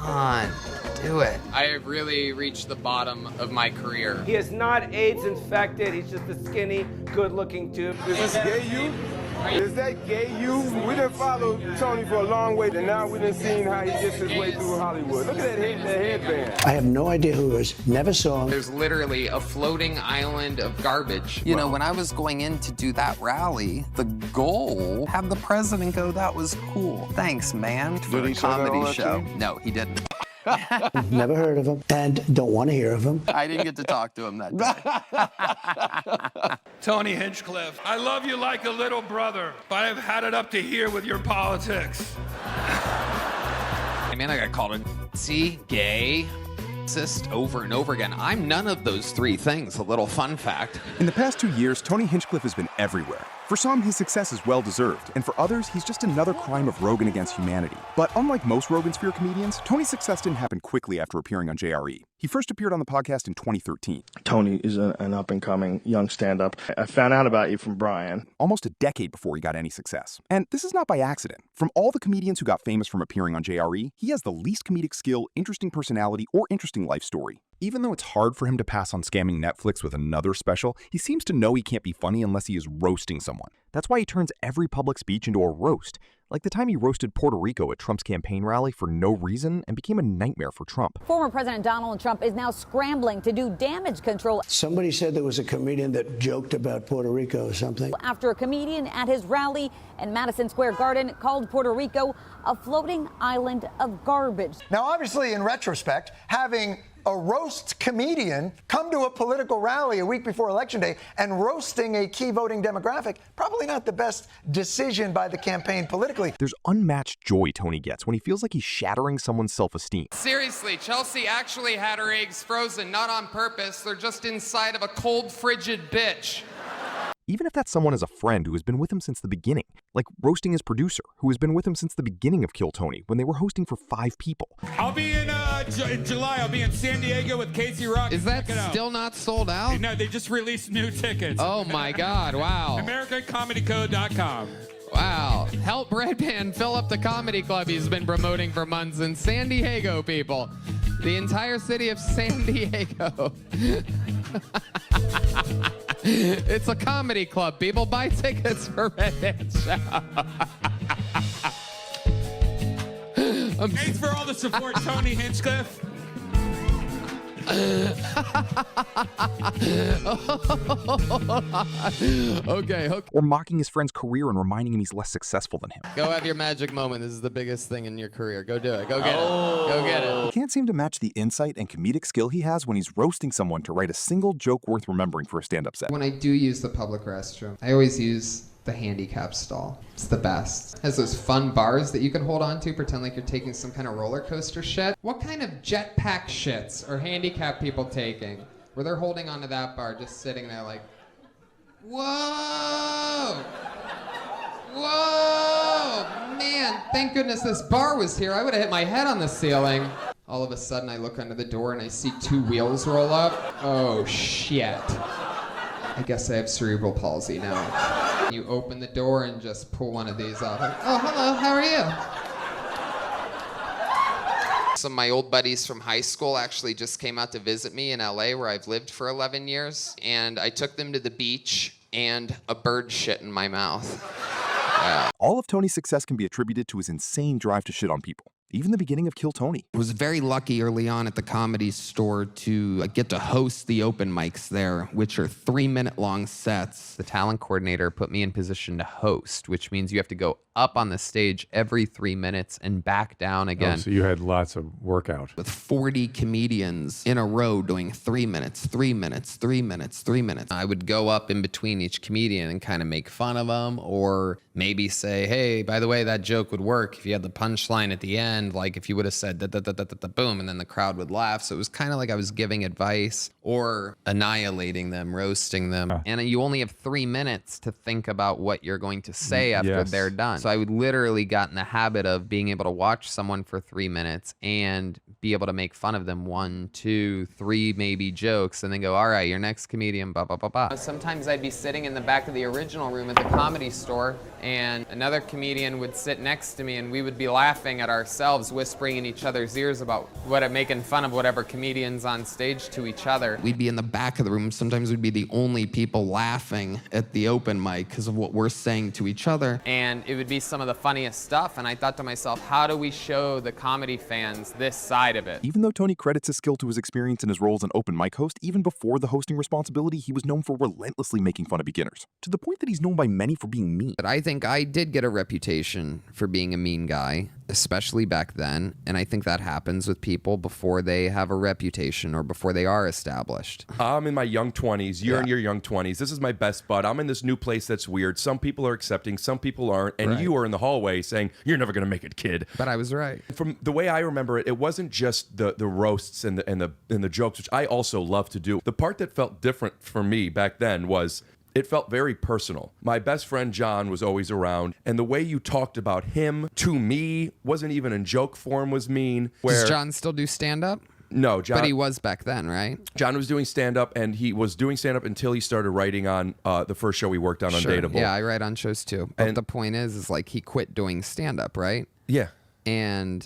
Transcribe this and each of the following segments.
on, do it. I have really reached the bottom of my career. He is not AIDS infected. He's just a skinny, good-looking dude. Is this gay you? Is that gay you? We done followed Tony for a long way, and now we done seen how he gets his way through Hollywood. Look at that headband. I have no idea who he is. Never saw him. There's literally a floating island of garbage. You know, when I was going in to do that rally, the goal, have the president go, that was cool. Thanks, man, for Did he a say that on comedy that show. team? No, he didn't. Never heard of him and don't want to hear of him. I didn't get to talk to him that day. Tony Hinchcliffe, I love you like a little brother, but I've had it up to here with your politics. I mean, I got called a Nazi, gay, racist over and over again. I'm none of those three things. A little fun fact. In the past 2 years, Tony Hinchcliffe has been everywhere. For some, his success is well-deserved, and for others, he's just another crime of Rogan against humanity. But unlike most Rogan Sphere comedians, Tony's success didn't happen quickly after appearing on JRE. He first appeared on the podcast in 2013. Tony is an up-and-coming young stand-up. I found out about you from Brian. Almost a decade before he got any success. And this is not by accident. From all the comedians who got famous from appearing on JRE, he has the least comedic skill, interesting personality, or interesting life story. Even though it's hard for him to pass on scamming Netflix with another special, he seems to know he can't be funny unless he is roasting someone. That's why he turns every public speech into a roast. Like the time he roasted Puerto Rico at Trump's campaign rally for no reason and became a nightmare for Trump. Former President Donald Trump is now scrambling to do damage control. Somebody said there was a comedian that joked about Puerto Rico or something. After a comedian at his rally in Madison Square Garden called Puerto Rico a floating island of garbage. Now, obviously, in retrospect, having a roast comedian come to a political rally a week before Election Day and roasting a key voting demographic, probably not the best decision by the campaign politically. There's unmatched joy Tony gets when he feels like he's shattering someone's self-esteem. Seriously, Chelsea actually had her eggs frozen, not on purpose. They're just inside of a cold, frigid bitch. Even if that someone is a friend who has been with him since the beginning, like roasting his producer, who has been with him since the beginning of Kill Tony, when they were hosting for 5 people. I'll be in July. I'll be in San Diego with Casey Rock. Is that still not sold out? No, they just released new tickets. Oh my God, wow. AmericanComedyCode.com. Wow. Help Redman fill up the comedy club he's been promoting for months in San Diego, people. The entire city of San Diego. It's a comedy club, people. Buy tickets for Redman's show. Thanks for all the support, Tony Hinchcliffe. Okay. Or mocking his friend's career and reminding him he's less successful than him. Go have your magic moment. This is the biggest thing in your career. Go do it. Go get it. Go get it. He can't seem to match the insight and comedic skill he has when he's roasting someone to write a single joke worth remembering for a stand-up set. When I do use the public restroom, I always use the handicap stall. It's the best. It has those fun bars that you can hold on to, pretend like you're taking some kind of roller coaster shit. What kind of jetpack shits are handicap people taking? Where they're holding onto that bar, just sitting there like, whoa! Whoa! Man, thank goodness this bar was here. I would have hit my head on the ceiling. All of a sudden, I look under the door and I see 2 wheels roll up. Oh, shit. I guess I have cerebral palsy now. You open the door and just pull one of these off. Like, oh, hello, how are you? Some of my old buddies from high school actually just came out to visit me in LA, where I've lived for 11 years. And I took them to the beach and a bird shit in my mouth. Yeah. All of Tony's success can be attributed to his insane drive to shit on people. Even the beginning of Kill Tony. I was very lucky early on at the Comedy Store to get to host the open mics there, which are 3-minute long sets. The talent coordinator put me in position to host, which means you have to go up on the stage every 3 minutes and back down again. Oh, so you had lots of workout. With 40 comedians in a row doing 3 minutes, 3 minutes, 3 minutes, 3 minutes. I would go up in between each comedian and kind of make fun of them, or maybe say, hey, by the way, that joke would work if you had the punchline at the end, like if you would have said boom, and then the crowd would laugh. So it was kind of like I was giving advice or annihilating them, roasting them. And you only have 3 minutes to think about what you're going to say after they're done. So I would literally got in the habit of being able to watch someone for 3 minutes and be able to make fun of them 1, 2, 3 maybe jokes and then go, all right, your next comedian, blah, blah, blah, blah. Sometimes I'd be sitting in the back of the original room at the Comedy Store and another comedian would sit next to me and we would be laughing at ourselves, whispering in each other's ears about making fun of whatever comedians on stage to each other. We'd be in the back of the room. Sometimes we'd be the only people laughing at the open mic because of what we're saying to each other. And it would be some of the funniest stuff. And I thought to myself, how do we show the comedy fans this side of it? Even though Tony credits his skill to his experience in his role as an open mic host, even before the hosting responsibility, he was known for relentlessly making fun of beginners, to the point that he's known by many for being mean. But I think I did get a reputation for being a mean guy, especially back then. And I think that happens with people before they have a reputation or before they are established. I'm in my young 20s. You're in your young 20s. This is my best bud. I'm in this new place that's weird. Some people are accepting, some people aren't. And you are in the hallway saying, you're never going to make it, kid. But I was right. From the way I remember it, it wasn't just the roasts and the jokes, which I also love to do. The part that felt different for me back then was it felt very personal. My best friend John was always around, and the way you talked about him to me wasn't even in joke form, was mean. Does John still do stand-up? No, John. But he was back then, right? John was doing stand-up, and he was doing stand-up until he started writing on the first show we worked on Undateable. Yeah, I write on shows too. But the point is like he quit doing stand-up, right? Yeah. And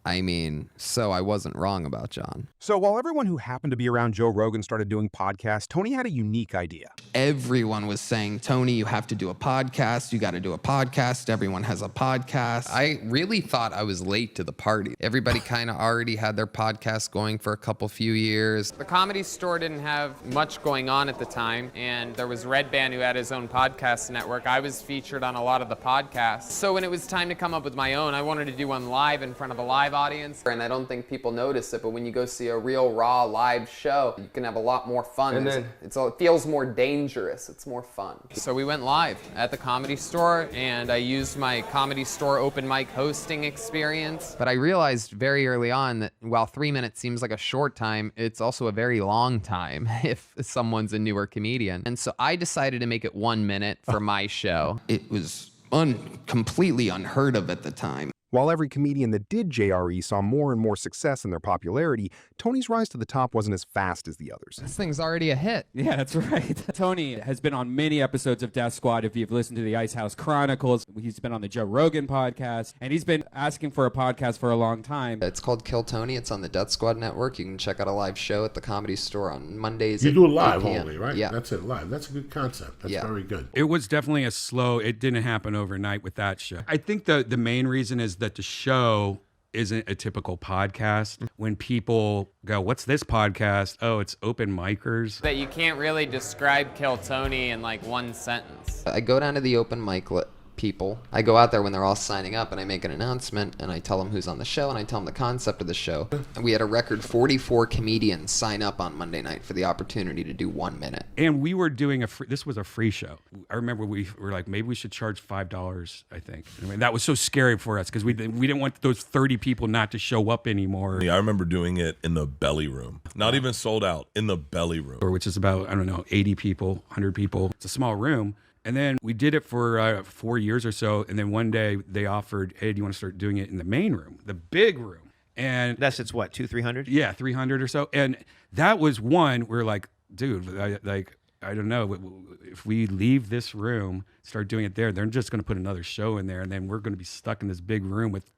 I mean, so I wasn't wrong about John. So while everyone who happened to be around Joe Rogan started doing podcasts, Tony had a unique idea. Everyone was saying, Tony, you have to do a podcast. You got to do a podcast. Everyone has a podcast. I really thought I was late to the party. Everybody kind of already had their podcast going for a few years. The Comedy Store didn't have much going on at the time, and there was Red Band who had his own podcast network. I was featured on a lot of the podcasts. So when it was time to come up with my own, I wanted to do one live in front of a live audience. And I don't think people notice it, but when you go see a real raw live show, you can have a lot more fun. And then it feels more dangerous. It's more fun. So we went live at the Comedy Store, and I used my Comedy Store open mic hosting experience. But I realized very early on that while 3 minutes seems like a short time, it's also a very long time if someone's a newer comedian. And so I decided to make it 1 minute for my show. It was completely unheard of at the time. While every comedian that did JRE saw more and more success in their popularity, Tony's rise to the top wasn't as fast as the others. This thing's already a hit. Yeah, that's right. Tony has been on many episodes of Death Squad. If you've listened to the Ice House Chronicles, he's been on the Joe Rogan podcast, and he's been asking for a podcast for a long time. It's called Kill Tony. It's on the Death Squad network. You can check out a live show at the Comedy Store on Mondays. You do it live 8 p.m. only, right? Yeah. That's it, live. That's a good concept. That's very good. It was definitely it didn't happen overnight with that show. I think the main reason is that the show isn't a typical podcast. When people go, what's this podcast? Oh, it's open micers. That you can't really describe Kill Tony in like one sentence. I go down to the open mic people. I go out there when they're all signing up and I make an announcement and I tell them who's on the show and I tell them the concept of the show. And we had a record 44 comedians sign up on Monday night for the opportunity to do 1 minute. And we were doing this was a free show. I remember we were like, maybe we should charge $5, I think. I mean, that was so scary for us because we didn't want those 30 people not to show up anymore. Yeah, I remember doing it in the belly room. Not even sold out, in the belly room. Which is about, 80 people, 100 people. It's a small room. And then we did it for 4 years or so. And then one day they offered, hey, do you want to start doing it in the main room, the big room? And it's what, 200-300? Yeah, 300 or so. And that was one, we're like, dude, I don't know. If we leave this room, start doing it there, they're just going to put another show in there. And then we're going to be stuck in this big room with,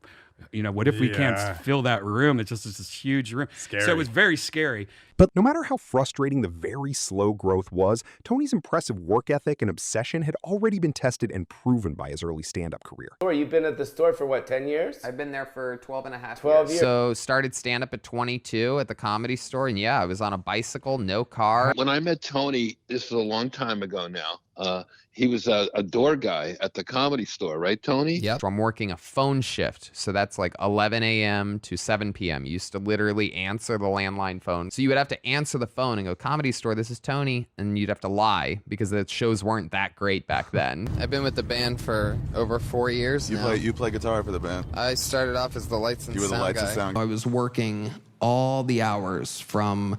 what if we can't fill that room? It's just this huge room. Scary. So it was very scary. But no matter how frustrating the very slow growth was, Tony's impressive work ethic and obsession had already been tested and proven by his early stand-up career. You've been at the store for what, 10 years? I've been there for 12 and a half 12 years. So started stand-up at 22 at the Comedy Store. And yeah, I was on a bicycle, no car. When I met Tony, this was a long time ago now. He was a door guy at the Comedy Store, right, Tony? Yep. I'm working a phone shift. So that's like 11 a.m. to 7 p.m. You used to literally answer the landline phone. So you would have to answer the phone and go, Comedy Store, this is Tony. And you'd have to lie because the shows weren't that great back then. I've been with the band for over 4 years now. You play guitar for the band? I started off as the lights and You were the sound lights guy. and sound. I was working all the hours from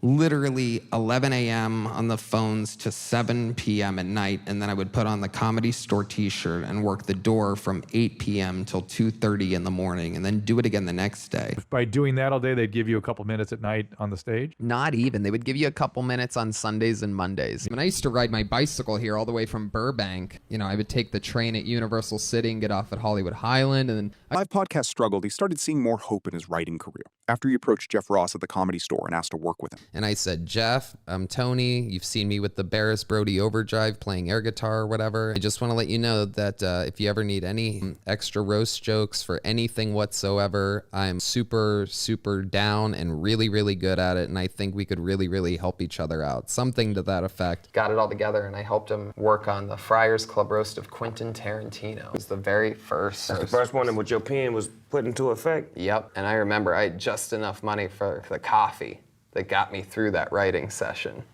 literally 11 a.m. on the phones to 7 p.m. at night, and then I would put on the Comedy Store t-shirt and work the door from 8 p.m. till 2:30 in the morning, and then do it again the next day. By doing that all day, they'd give you a couple minutes at night on the stage? Not even. They would give you a couple minutes on Sundays and Mondays. When I used to ride my bicycle here all the way from Burbank, I would take the train at Universal City and get off at Hollywood Highland, and then Live podcast struggled. He started seeing more hope in his writing career after he approached Jeff Ross at the Comedy Store and asked to work with him. And I said, Jeff, I'm Tony. You've seen me with the Barris Brody Overdrive playing air guitar or whatever. I just want to let you know that if you ever need any extra roast jokes for anything whatsoever, I'm super, super down and really, really good at it. And I think we could really, really help each other out. Something to that effect. Got it all together, and I helped him work on the Friars Club roast of Quentin Tarantino. It was the very first. That's the first one in which your pen was put into effect? Yep. And I remember I had just enough money for the coffee that got me through that writing session.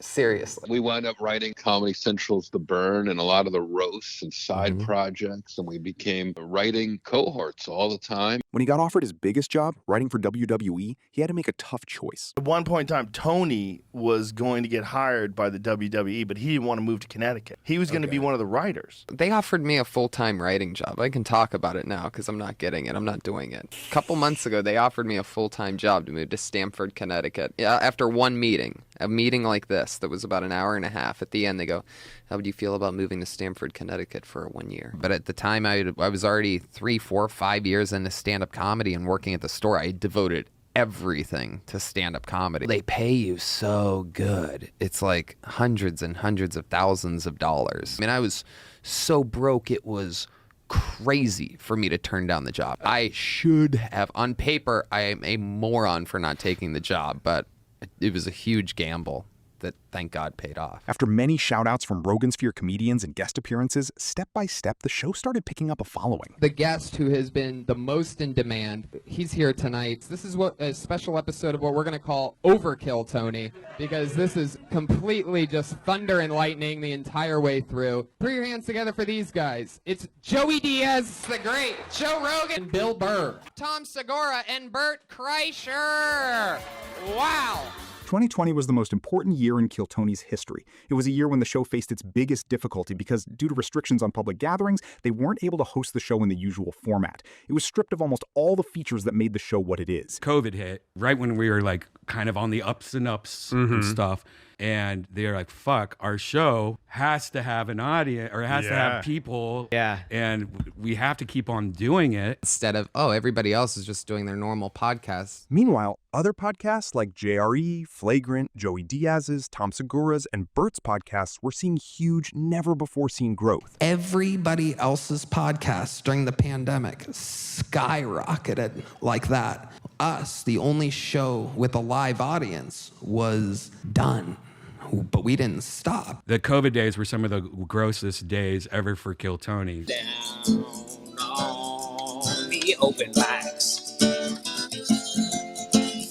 Seriously. We wound up writing Comedy Central's The Burn and a lot of the roasts and side projects, and we became writing cohorts all the time. When he got offered his biggest job, writing for WWE, he had to make a tough choice. At one point in time, Tony was going to get hired by the WWE, but he didn't want to move to Connecticut. He was going to be one of the writers. They offered me a full-time writing job. I can talk about it now because I'm not getting it. I'm not doing it. A couple months ago, they offered me a full-time job to move to Stamford, Connecticut. Yeah, after one meeting, a meeting like this that was about an hour and a half. At the end, they go, how would you feel about moving to Stamford, Connecticut for 1 year? But at the time, I was already 3, 4, 5 years into stand-up comedy and working at the store. I devoted everything to stand-up comedy. They pay you so good. It's like hundreds and hundreds of thousands of dollars. I mean, I was so broke, it was crazy for me to turn down the job. I should have, on paper, I am a moron for not taking the job, but it was a huge gamble that, thank God, paid off. After many shout-outs from Rogan Sphere comedians and guest appearances, step by step, the show started picking up a following. The guest who has been the most in demand, he's here tonight. This is a special episode of what we're going to call Overkill, Tony, because this is completely just thunder and lightning the entire way through. Put your hands together for these guys. It's Joey Diaz, the Great, Joe Rogan, and Bill Burr, Tom Segura, and Bert Kreischer. Wow. 2020 was the most important year in Kill Tony's history. It was a year when the show faced its biggest difficulty because, due to restrictions on public gatherings, they weren't able to host the show in the usual format. It was stripped of almost all the features that made the show what it is. COVID hit right when we were like kind of on the ups and ups and stuff. And they're like, fuck, our show has to have an audience or it has to have people. Yeah. And we have to keep on doing it. Instead of, everybody else is just doing their normal podcasts. Meanwhile, other podcasts like JRE, Flagrant, Joey Diaz's, Tom Segura's, and Bert's podcasts were seeing huge, never-before-seen growth. Everybody else's podcasts during the pandemic skyrocketed like that. Us, the only show with a live audience, was done. But we didn't stop. The COVID days were some of the grossest days ever for Kill Tony. Down on the open mics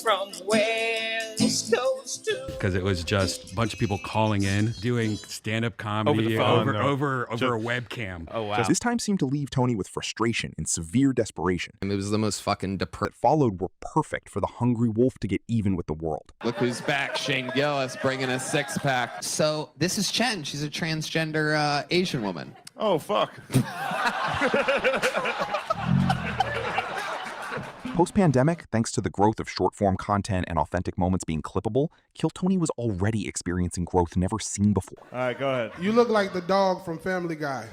from West Coast to... Because it was just a bunch of people calling in, doing stand-up comedy over a webcam. Oh, wow. This time seemed to leave Tony with frustration and severe desperation. It was the most fucking depressing. That followed were perfect for the hungry wolf to get even with the world. Look who's back, Shane Gillis, bringing a six-pack. So this is Chen. She's a transgender Asian woman. Oh, fuck. Post-pandemic, thanks to the growth of short-form content and authentic moments being clippable, Kill Tony was already experiencing growth never seen before. All right, go ahead. You look like the dog from Family Guy.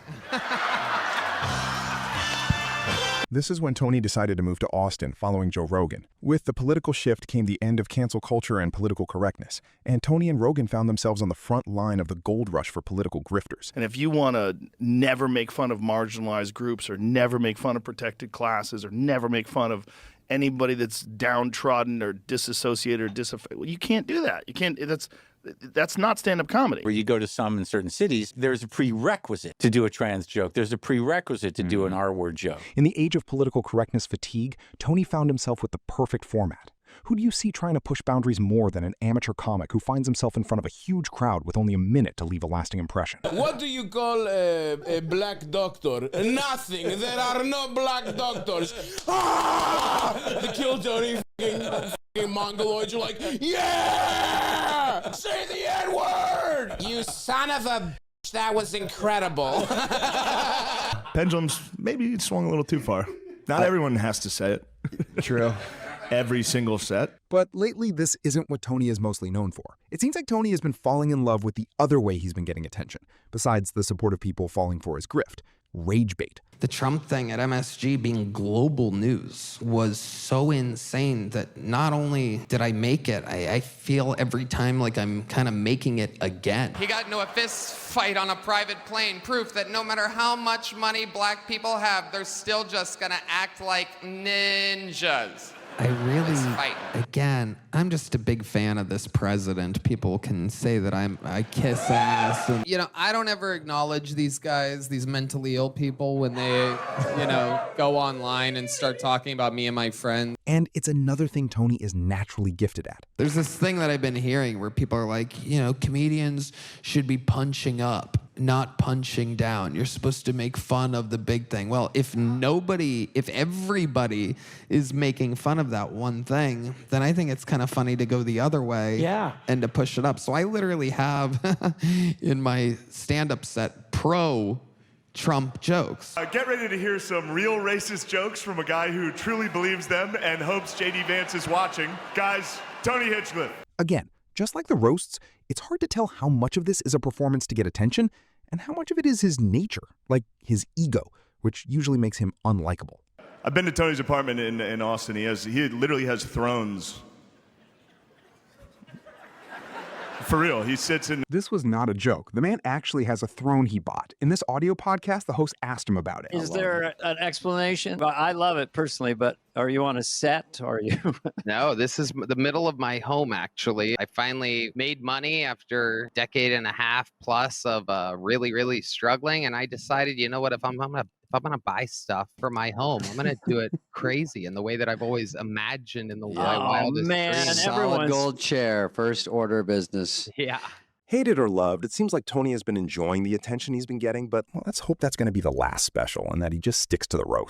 This is when Tony decided to move to Austin following Joe Rogan. With the political shift came the end of cancel culture and political correctness, and Tony and Rogan found themselves on the front line of the gold rush for political grifters. And if you want to never make fun of marginalized groups or never make fun of protected classes or never make fun of anybody that's downtrodden or disassociated or you can't do that. You can't. That's not stand-up comedy. Where you go to some in certain cities, there's a prerequisite to do a trans joke. There's a prerequisite to do an R-word joke. In the age of political correctness fatigue, Tony found himself with the perfect format. Who do you see trying to push boundaries more than an amateur comic who finds himself in front of a huge crowd with only a minute to leave a lasting impression? What do you call a black doctor? Nothing. There are no black doctors. Ah! The Kill Tony Mongoloids are like, yeah! Say the N-word! You son of a bitch, that was incredible. Pendulums maybe swung a little too far. Not everyone has to say it. True. Every single set. But lately, this isn't what Tony is mostly known for. It seems like Tony has been falling in love with the other way he's been getting attention, besides the support of people falling for his grift: rage bait. The Trump thing at MSG being global news was so insane that not only did I make it, I feel every time like I'm kind of making it again. He got into a fist fight on a private plane, proof that no matter how much money black people have, they're still just gonna act like ninjas. I really, again, I'm just a big fan of this president. People can say that I kiss ass. And, I don't ever acknowledge these guys, these mentally ill people, when they, go online and start talking about me and my friends. And it's another thing Tony is naturally gifted at. There's this thing that I've been hearing where people are like, comedians should be punching up, not punching down. You're supposed to make fun of the big thing. Well, if everybody is making fun of that one thing, then I think it's kind of funny to go the other way and to push it up. So I literally have in my stand-up set pro-Trump jokes. Get ready to hear some real racist jokes from a guy who truly believes them and hopes J.D. Vance is watching. Guys, Tony Hinchcliffe. Again, just like the roasts, it's hard to tell how much of this is a performance to get attention and how much of it is his nature, like his ego, which usually makes him unlikable. I've been to Tony's apartment in Austin. He literally has thrones. For real, he sits in... This was not a joke. The man actually has a throne he bought. In this audio podcast, the host asked him about it. Is there an explanation? Well, I love it personally, but are you on a set? Or are you? No, this is the middle of my home, actually. I finally made money after a decade and a half plus of really, really struggling. And I decided, you know what, if I'm gonna buy stuff for my home, I'm gonna do it crazy in the way that I've always imagined in the wildest dreams. Solid gold chair, first order business. Yeah. Hated or loved, it seems like Tony has been enjoying the attention he's been getting, but let's hope that's going to be the last special and that he just sticks to the roast.